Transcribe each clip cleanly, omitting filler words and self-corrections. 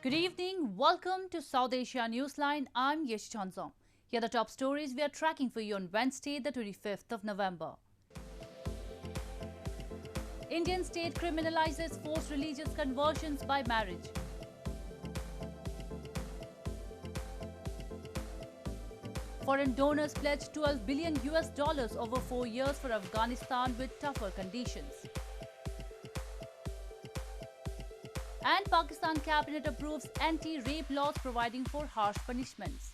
Good evening. Welcome to South Asia Newsline. I'm Yesh Chanzong. Here are the top stories we are tracking for you on Wednesday, the 25th of November. Indian state criminalizes forced religious conversions by marriage. Foreign donors pledged $12 billion over 4 years for Afghanistan with tougher conditions. And Pakistan cabinet approves anti-rape laws providing for harsh punishments.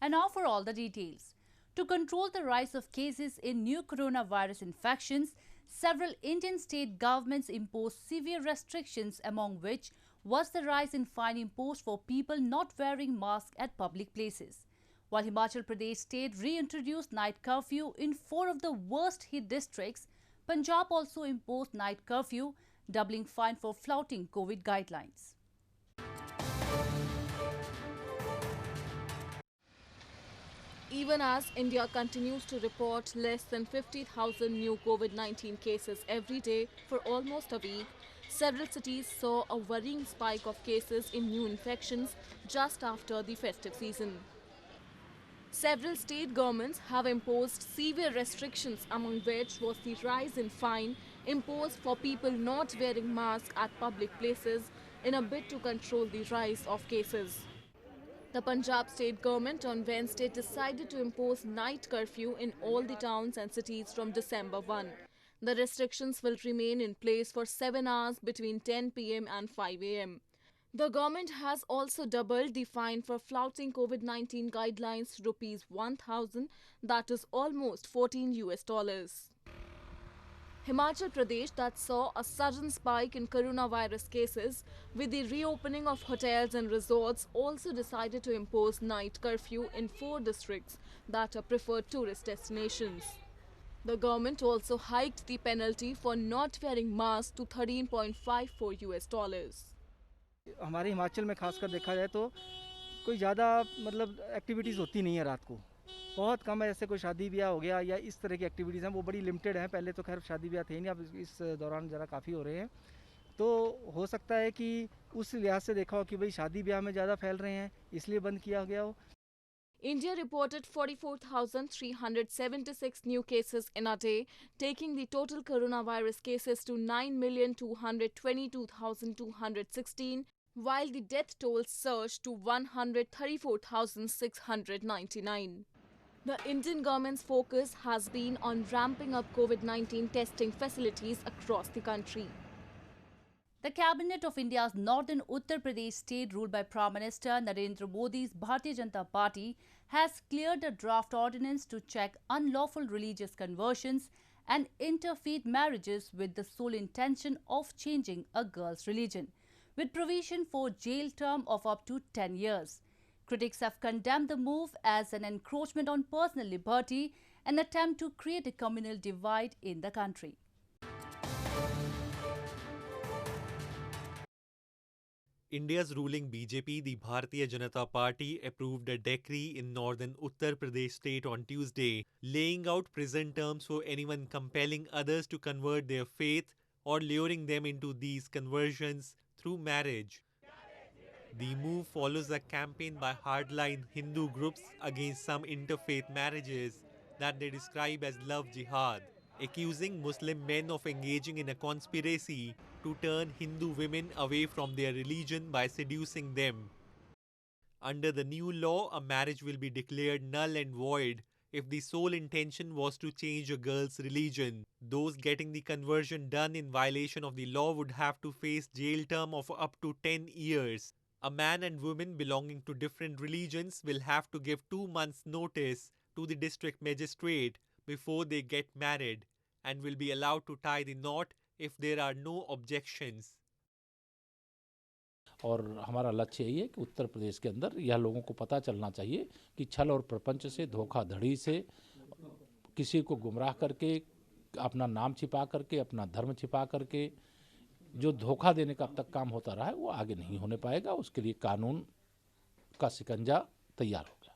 And now for all the details. To control the rise of cases in new coronavirus infections, several Indian state governments imposed severe restrictions, among which was the rise in fine imposed for people not wearing masks at public places. While Himachal Pradesh state reintroduced night curfew in 4 of the worst hit districts, Punjab also imposed night curfew, doubling fine for flouting COVID guidelines. Even as India continues to report less than 50,000 new COVID-19 cases every day for almost a week, several cities saw a worrying spike of cases in new infections just after the festive season. Several state governments have imposed severe restrictions, among which was the rise in fine imposed for people not wearing masks at public places in a bid to control the rise of cases. The Punjab state government on Wednesday decided to impose night curfew in all the towns and cities from December 1. The restrictions will remain in place for 7 hours between 10 p.m. and 5 a.m. The government has also doubled the fine for flouting COVID-19 guidelines to rupees 1,000, that is almost $14. Himachal Pradesh, that saw a sudden spike in coronavirus cases with the reopening of hotels and resorts, also decided to impose night curfew in 4 districts that are preferred tourist destinations. The government also hiked the penalty for not wearing masks to $13.54. हमारे हिमाचल में खासकर देखा जाए तो कोई ज़्यादा मतलब activities होती नहीं है रात को, बहुत कम है। ऐसे कोई शादी ब्याह हो गया या इस तरह की एक्टिविटीज़ हैं वो बड़ी लिमिटेड हैं। पहले तो खैर शादी ब्याह थे नहीं, अब इस दौरान ज़रा काफ़ी हो रहे हैं। तो हो सकता है कि उस लिहाज से देखा हो कि भाई शादी ब्याह में ज़्यादा फैल रहे हैं, इसलिए बंद किया गया हो। India reported 44,376 new cases in a day, taking the total coronavirus cases to 9,222,216, while the death toll surged to 134,699. The Indian government's focus has been on ramping up COVID-19 testing facilities across the country. The cabinet of India's northern Uttar Pradesh state, ruled by Prime Minister Narendra Modi's Bharatiya Janata party, has cleared a draft ordinance to check unlawful religious conversions and interfaith marriages with the sole intention of changing a girl's religion, with provision for jail term of up to 10 years. Critics have condemned the move as an encroachment on personal liberty, an attempt to create a communal divide in the country. India's ruling BJP, the Bharatiya Janata party, approved a decree in northern Uttar Pradesh state on Tuesday, laying out prison terms for anyone compelling others to convert their faith or luring them into these conversions through marriage. The move follows a campaign by hardline Hindu groups against some interfaith marriages that they describe as love jihad, accusing Muslim men of engaging in a conspiracy to turn Hindu women away from their religion by seducing them. Under the new law, a marriage will be declared null and void if the sole intention was to change a girl's religion. Those getting the conversion done in violation of the law would have to face jail term of up to 10 years. A man and woman belonging to different religions will have to give 2 months' notice to the district magistrate before they get married and will be allowed to tie the knot if there are no objections. और हमारा लक्ष्य यही है कि उत्तर प्रदेश के अंदर यह लोगों को पता चलना चाहिए कि छल और प्रपंच से, धोखाधड़ी से, किसी को गुमराह करके, अपना नाम छिपा करके, अपना धर्म छिपा करके जो धोखा देने का अब तक काम होता रहा है वो आगे नहीं होने पाएगा। उसके लिए कानून का शिकंजा तैयार हो गया।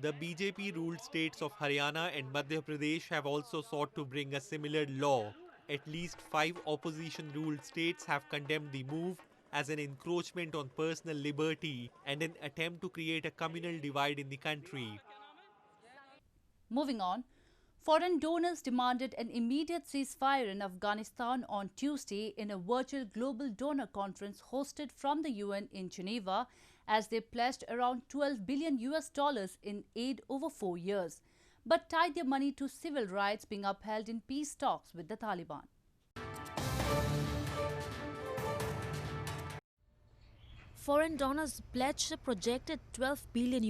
The BJP-ruled states of Haryana and Madhya Pradesh have also sought to bring a similar law. At least 5 opposition-ruled states have condemned the move as an encroachment on personal liberty and an attempt to create a communal divide in the country. Moving on, foreign donors demanded an immediate ceasefire in Afghanistan on Tuesday in a virtual global donor conference hosted from the UN in Geneva as they pledged around $12 billion in aid over 4 years, but tied their money to civil rights being upheld in peace talks with the Taliban. Foreign donors pledged a projected $12 billion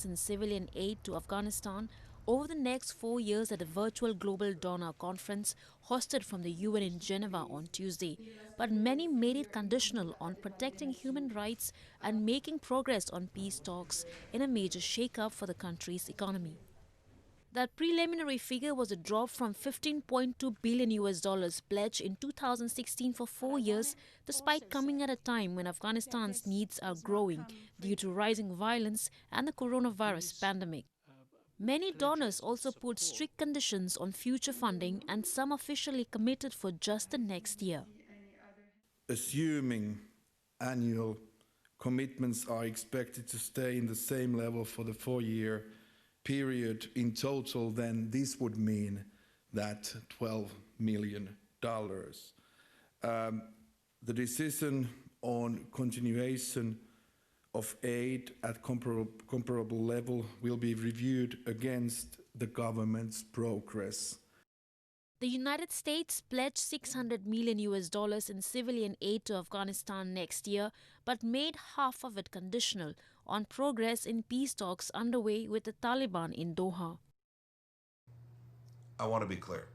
in civilian aid to Afghanistan over the next 4 years at a virtual global donor conference hosted from the UN in Geneva on Tuesday. But many made it conditional on protecting human rights and making progress on peace talks in a major shake-up for the country's economy. That preliminary figure was a drop from $15.2 billion pledged in 2016 for 4 years, despite coming at a time when Afghanistan's needs are growing due to rising violence and the coronavirus pandemic. Many donors also put strict conditions on future funding, and some officially committed for just the next year. Assuming annual commitments are expected to stay in the same level for the 4-year period in total, then this would mean that $12 million. The decision on continuation of aid at comparable level will be reviewed against the government's progress. The United States pledged $600 million in civilian aid to Afghanistan next year, but made half of it conditional on progress in peace talks underway with the Taliban in Doha. I want to be clear.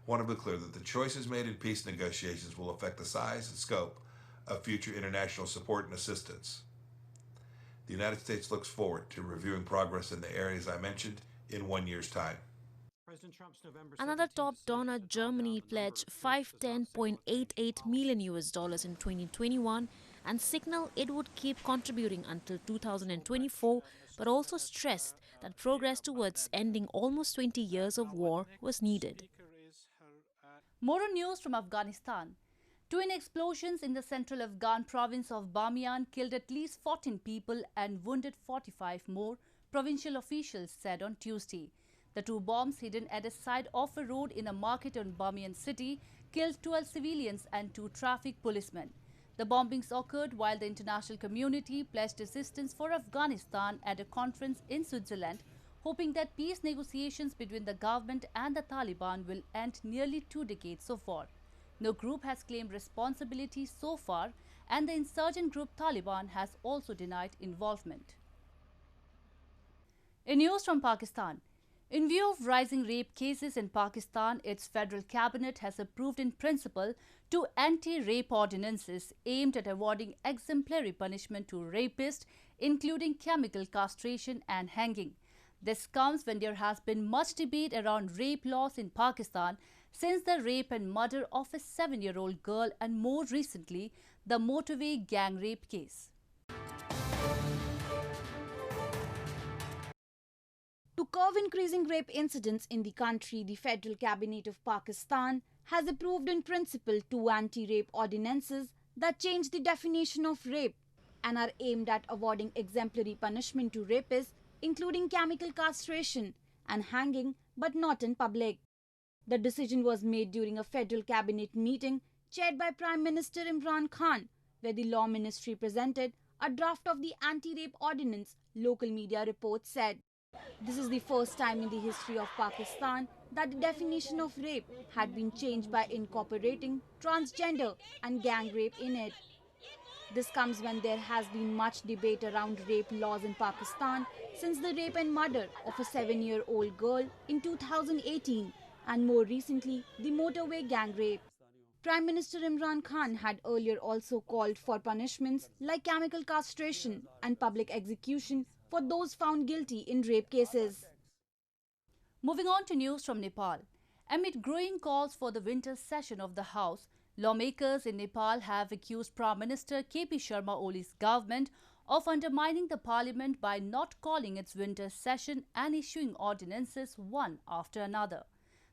I want to be clear that the choices made in peace negotiations will affect the size and scope of future international support and assistance. The United States looks forward to reviewing progress in the areas I mentioned in 1 year's time. Another top donor, Germany, pledged $510.88 million in 2021 and signaled it would keep contributing until 2024, but also stressed that progress towards ending almost 20 years of war was needed. More on news from Afghanistan. Twin explosions in the central Afghan province of Bamiyan killed at least 14 people and wounded 45 more, provincial officials said on Tuesday. The 2 bombs hidden at a side of a road in a market in Bamiyan city killed 12 civilians and 2 traffic policemen. The bombings occurred while the international community pledged assistance for Afghanistan at a conference in Switzerland, hoping that peace negotiations between the government and the Taliban will end nearly 2 decades of war. No group has claimed responsibility so far, and the insurgent group Taliban has also denied involvement. In news from Pakistan, in view of rising rape cases in Pakistan, its federal cabinet has approved in principle 2 anti-rape ordinances aimed at awarding exemplary punishment to rapists, including chemical castration and hanging. This comes when there has been much debate around rape laws in Pakistan since the rape and murder of a 7-year-old girl and more recently, the motorway gang rape case. To curb increasing rape incidents in the country, the Federal Cabinet of Pakistan has approved in principle 2 anti-rape ordinances that change the definition of rape and are aimed at awarding exemplary punishment to rapists, including chemical castration and hanging, but not in public. The decision was made during a federal cabinet meeting chaired by Prime Minister Imran Khan, where the Law Ministry presented a draft of the anti-rape ordinance, local media reports said. This is the first time in the history of Pakistan that the definition of rape had been changed by incorporating transgender and gang rape in it. This comes when there has been much debate around rape laws in Pakistan since the rape and murder of a 7-year-old girl in 2018 and more recently the motorway gang rape. Prime Minister Imran Khan had earlier also called for punishments like chemical castration and public execution for those found guilty in rape cases. Moving on to news from Nepal. Amid growing calls for the winter session of the House, lawmakers in Nepal have accused Prime Minister KP Sharma Oli's government of undermining the parliament by not calling its winter session and issuing ordinances one after another.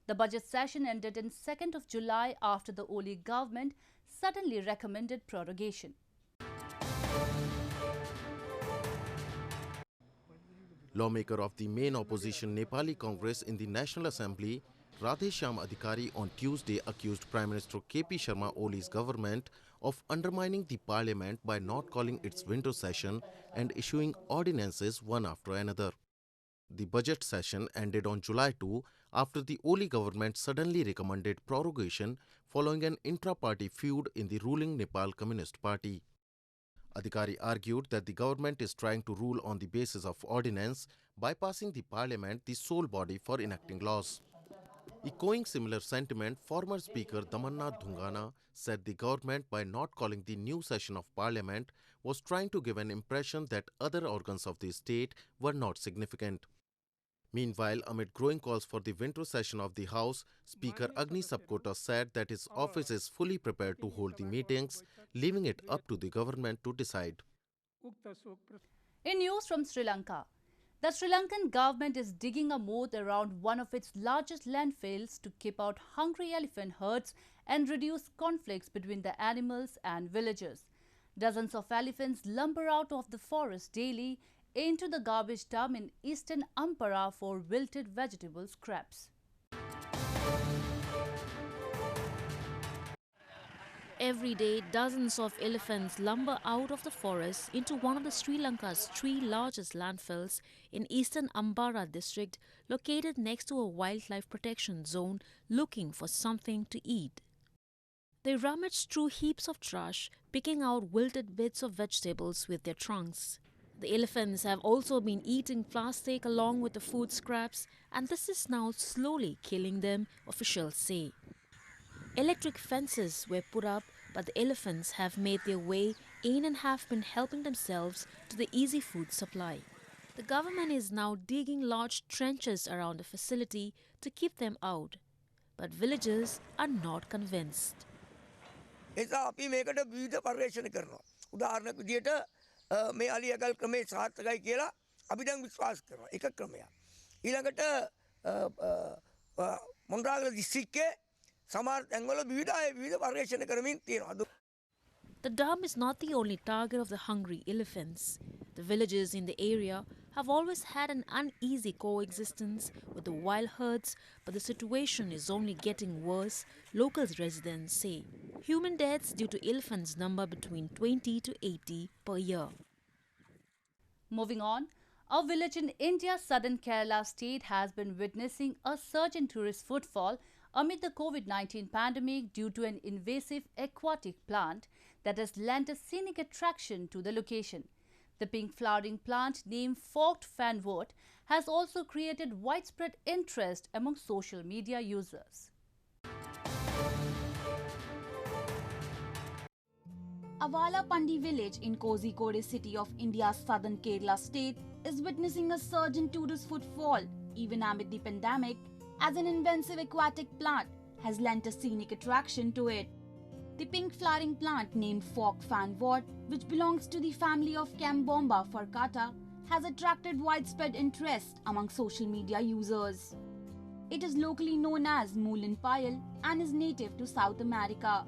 The budget session ended on 2nd of July after the Oli government suddenly recommended prorogation. Lawmaker of the main opposition Nepali Congress in the National Assembly, Radheshyam Adhikari, on Tuesday accused Prime Minister KP Sharma Oli's government of undermining the parliament by not calling its winter session and issuing ordinances one after another. The budget session ended on July 2 after the Oli government suddenly recommended prorogation following an intra-party feud in the ruling Nepal Communist Party. Adhikari argued that the government is trying to rule on the basis of ordinance, bypassing the parliament, the sole body for enacting laws. Echoing similar sentiment, former Speaker Damannath Dhungana said the government, by not calling the new session of parliament, was trying to give an impression that other organs of the state were not significant. Meanwhile, amid growing calls for the winter session of the House, Speaker Agni Sapkota said that his office is fully prepared to hold the meetings, leaving it up to the government to decide. In news from Sri Lanka, the Sri Lankan government is digging a moat around one of its largest landfills to keep out hungry elephant herds and reduce conflicts between the animals and villagers. Dozens of elephants lumber out of the forest daily into the garbage dump in eastern Ampara for wilted vegetable scraps. Every day, dozens of elephants lumber out of the forest into one of the Sri Lanka's three largest landfills in eastern Ampara district, located next to a wildlife protection zone, looking for something to eat. They rummage through heaps of trash, picking out wilted bits of vegetables with their trunks. The elephants have also been eating plastic along with the food scraps, and this is now slowly killing them, officials say. Electric fences were put up, but the elephants have made their way in and have been helping themselves to the easy food supply. The government is now digging large trenches around the facility to keep them out, but villagers are not convinced. මේ අලියගල් ක්‍රමේ සාර්ථකයි කියලා අපි දැන් විශ්වාස කරනවා. එක ක්‍රමයක්. ඊළඟට මොන්රාගල දිස්ත්‍රික්කයේ සමහර තැන්වල විවිධ පර්යේෂණ කරමින් තියෙනවා. The dam is not the only target of the hungry elephants. The villagers in the area have always had an uneasy coexistence with the wild herds, but the situation is only getting worse, local residents say. Human deaths due to elephants number between 20 to 80 per year. Moving on, a village in India's southern Kerala state has been witnessing a surge in tourist footfall amid the COVID-19 pandemic due to an invasive aquatic plant that has lent a scenic attraction to the location. The pink flowering plant named forked fanwort has also created widespread interest among social media users. Avalapandi village in Kozhikode city of India's southern Kerala state is witnessing a surge in tourist footfall even amid the pandemic, as an invasive aquatic plant has lent a scenic attraction to it. The pink flowering plant named forked fanwort, which belongs to the family of Cambomba furcata, has attracted widespread interest among social media users. It is locally known as Moolan Payal and is native to South America.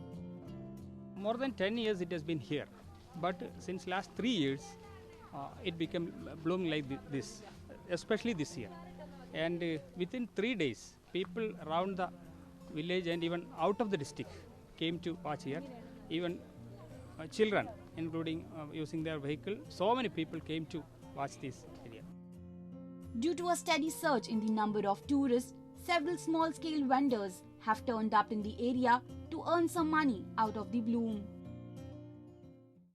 More than 10 years it has been here, but since last 3 years it became blooming like this, especially this year. And within 3 days, people around the village and even out of the district came to watch here. Even children, including using their vehicle, so many people came to watch this area. Due to a steady surge in the number of tourists, several small-scale vendors have turned up in the area to earn some money out of the bloom.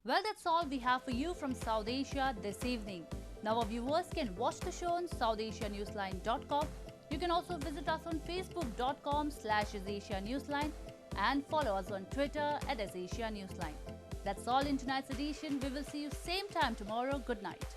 Well, that's all we have for you from South Asia this evening. Now our viewers can watch the show on southasianewsline.com. You can also visit us on facebook.com/AsAsiaNewsline and follow us on Twitter @AsAsiaNewsline. That's all in tonight's edition. We will see you same time tomorrow. Good night.